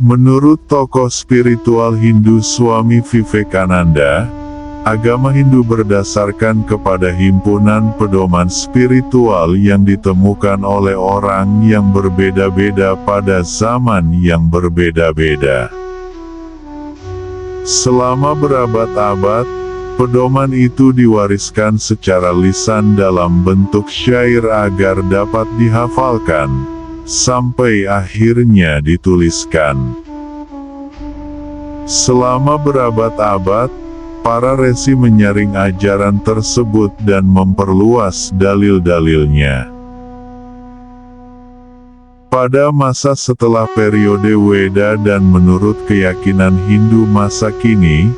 Menurut tokoh spiritual Hindu Swami Vivekananda, agama Hindu berdasarkan kepada himpunan pedoman spiritual yang ditemukan oleh orang yang berbeda-beda pada zaman yang berbeda-beda. Selama berabad-abad, pedoman itu diwariskan secara lisan dalam bentuk syair agar dapat dihafalkan, sampai akhirnya dituliskan. Selama berabad-abad, para resi menyaring ajaran tersebut dan memperluas dalil-dalilnya. Pada masa setelah periode Weda dan menurut keyakinan Hindu masa kini,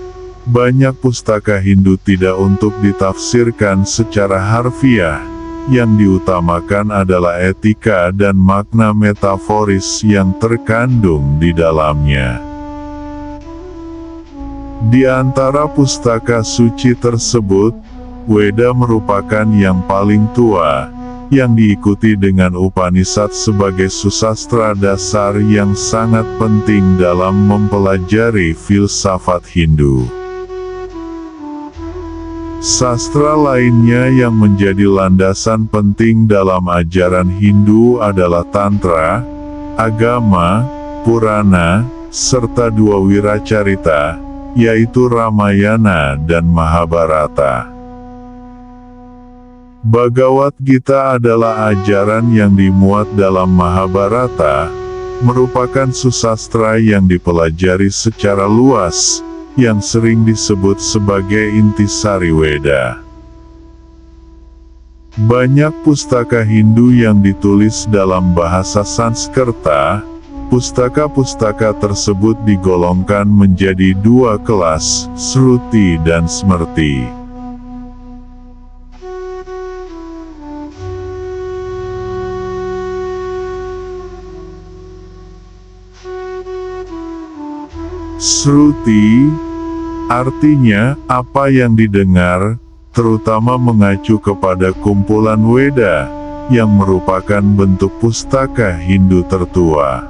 banyak pustaka Hindu tidak untuk ditafsirkan secara harfiah. Yang diutamakan adalah etika dan makna metaforis yang terkandung di dalamnya. Di antara pustaka suci tersebut, Weda merupakan yang paling tua, yang diikuti dengan Upanishad sebagai susastra dasar yang sangat penting dalam mempelajari filsafat Hindu. Sastra lainnya yang menjadi landasan penting dalam ajaran Hindu adalah Tantra, Agama, Purana, serta dua wiracarita, yaitu Ramayana dan Mahabharata. Bhagavad Gita adalah ajaran yang dimuat dalam Mahabharata, merupakan susastra yang dipelajari secara luas, yang sering disebut sebagai intisari Weda. Banyak pustaka Hindu yang ditulis dalam bahasa Sanskerta. Pustaka-pustaka tersebut digolongkan menjadi dua kelas, Shruti dan Smrti. Shruti artinya apa yang didengar, terutama mengacu kepada kumpulan Weda, yang merupakan bentuk pustaka Hindu tertua.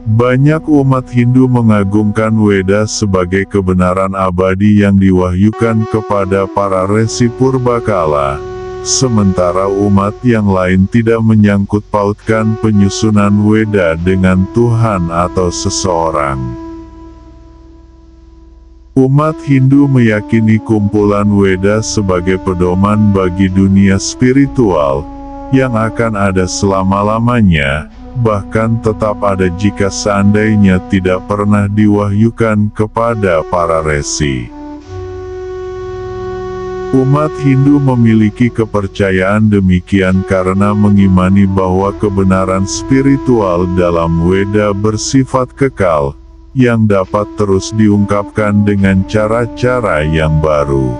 Banyak umat Hindu mengagungkan Weda sebagai kebenaran abadi yang diwahyukan kepada para resi purbakala, sementara umat yang lain tidak menyangkut pautkan penyusunan Weda dengan Tuhan atau seseorang. Umat Hindu meyakini kumpulan Weda sebagai pedoman bagi dunia spiritual, yang akan ada selama-lamanya, bahkan tetap ada jika seandainya tidak pernah diwahyukan kepada para resi. Umat Hindu memiliki kepercayaan demikian karena mengimani bahwa kebenaran spiritual dalam Weda bersifat kekal, yang dapat terus diungkapkan dengan cara-cara yang baru.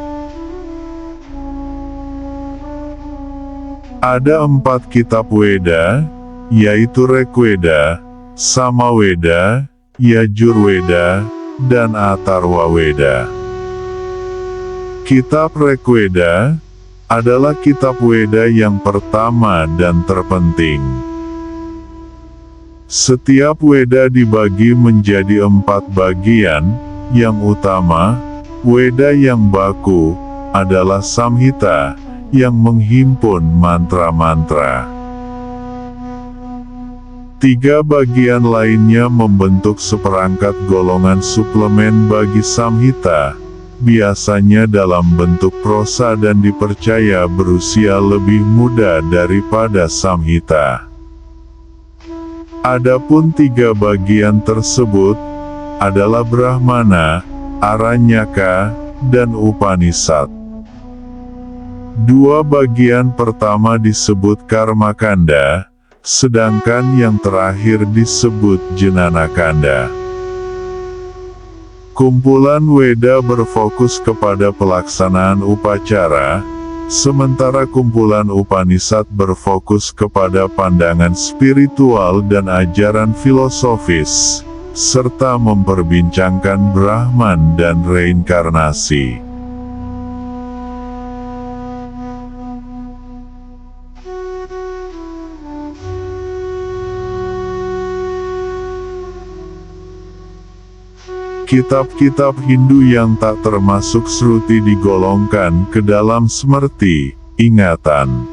Ada 4 kitab Weda, yaitu Rigveda, Samaveda, Yajurveda, dan Atharvaveda. Kitab Rigveda adalah kitab Weda yang pertama dan terpenting. Setiap Weda dibagi menjadi 4 bagian. Yang utama, Weda yang baku, adalah Samhita, yang menghimpun mantra-mantra. 3 bagian lainnya membentuk seperangkat golongan suplemen bagi Samhita, biasanya dalam bentuk prosa dan dipercaya berusia lebih muda daripada Samhita. Adapun 3 bagian tersebut adalah Brahmana, Aranyaka, dan Upanishad. 2 bagian pertama disebut Karmakanda, sedangkan yang terakhir disebut Jnanakanda. Kumpulan Weda berfokus kepada pelaksanaan upacara, sementara kumpulan Upanishad berfokus kepada pandangan spiritual dan ajaran filosofis, serta memperbincangkan Brahman dan reinkarnasi. Kitab-kitab Hindu yang tak termasuk Shruti digolongkan ke dalam Smrti, ingatan.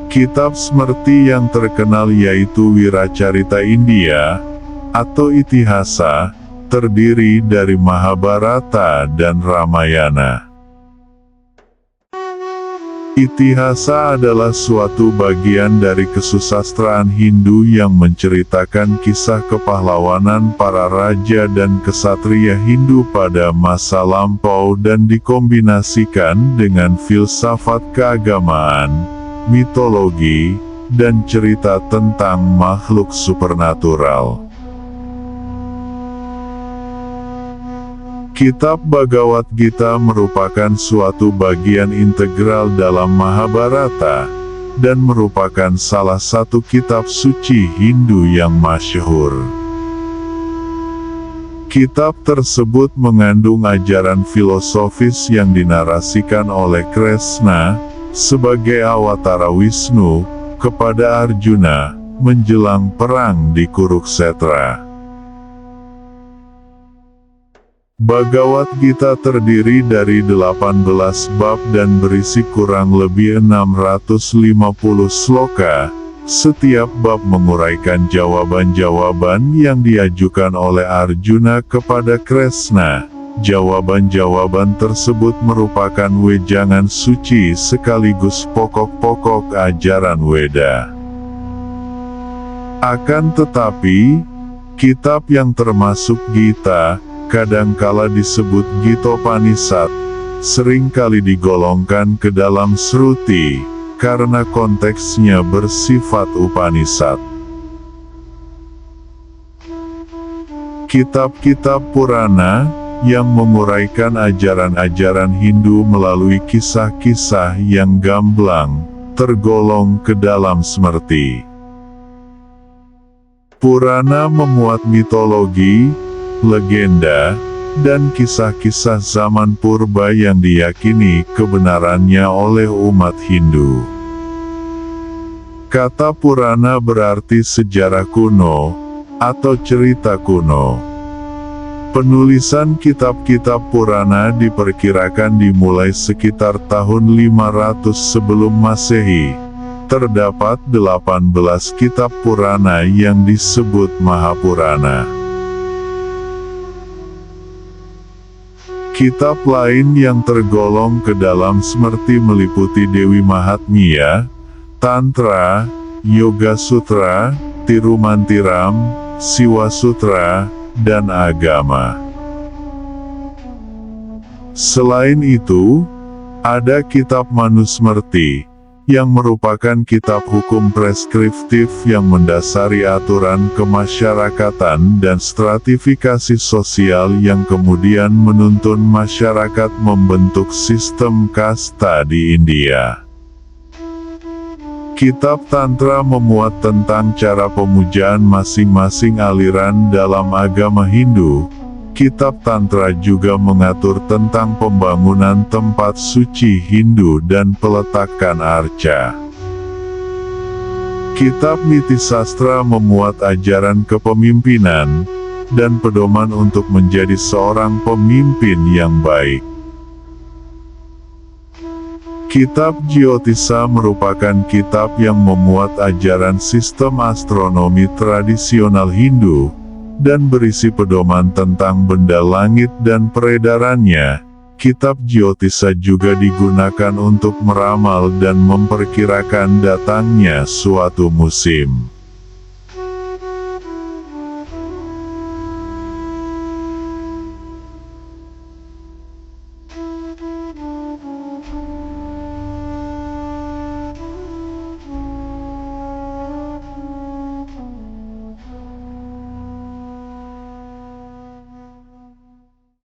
Kitab Smrti yang terkenal yaitu Wiracarita India, atau Itihasa, terdiri dari Mahabharata dan Ramayana. Itihasa adalah suatu bagian dari kesusastraan Hindu yang menceritakan kisah kepahlawanan para raja dan kesatria Hindu pada masa lampau dan dikombinasikan dengan filsafat keagamaan, mitologi, dan cerita tentang makhluk supernatural. Kitab Bhagavad Gita merupakan suatu bagian integral dalam Mahabharata, dan merupakan salah satu kitab suci Hindu yang masyhur. Kitab tersebut mengandung ajaran filosofis yang dinarasikan oleh Kresna, sebagai awatara Wisnu, kepada Arjuna, menjelang perang di Kuruksetra. Bhagavad Gita terdiri dari 18 bab dan berisi kurang lebih 650 sloka. Setiap bab menguraikan jawaban-jawaban yang diajukan oleh Arjuna kepada Kresna. Jawaban-jawaban tersebut merupakan wejangan suci sekaligus pokok-pokok ajaran Weda. Akan tetapi, kitab yang termasuk Gita, kadangkala disebut Gitopanisad, seringkali digolongkan ke dalam Shruti, karena konteksnya bersifat Upanisad. Kitab-kitab Purana, yang menguraikan ajaran-ajaran Hindu melalui kisah-kisah yang gamblang, tergolong ke dalam Smrti. Purana memuat mitologi, legenda, dan kisah-kisah zaman purba yang diyakini kebenarannya oleh umat Hindu. Kata Purana berarti sejarah kuno, atau cerita kuno. Penulisan kitab-kitab Purana diperkirakan dimulai sekitar tahun 500 sebelum Masehi. Terdapat 18 kitab Purana yang disebut Mahapurana. Kitab lain yang tergolong ke dalam Smrti meliputi Dewi Mahatmya, Tantra, Yoga Sutra, Tirumantiram, Siwa Sutra, dan Agama. Selain itu, ada kitab Manusmrti, yang merupakan kitab hukum preskriptif yang mendasari aturan kemasyarakatan dan stratifikasi sosial yang kemudian menuntun masyarakat membentuk sistem kasta di India. Kitab Tantra memuat tentang cara pemujaan masing-masing aliran dalam agama Hindu. Kitab Tantra juga mengatur tentang pembangunan tempat suci Hindu dan peletakan arca. Kitab Nitisastra memuat ajaran kepemimpinan, dan pedoman untuk menjadi seorang pemimpin yang baik. Kitab Jyotisa merupakan kitab yang memuat ajaran sistem astronomi tradisional Hindu, dan berisi pedoman tentang benda langit dan peredarannya. Kitab Jyotisa juga digunakan untuk meramal dan memperkirakan datangnya suatu musim.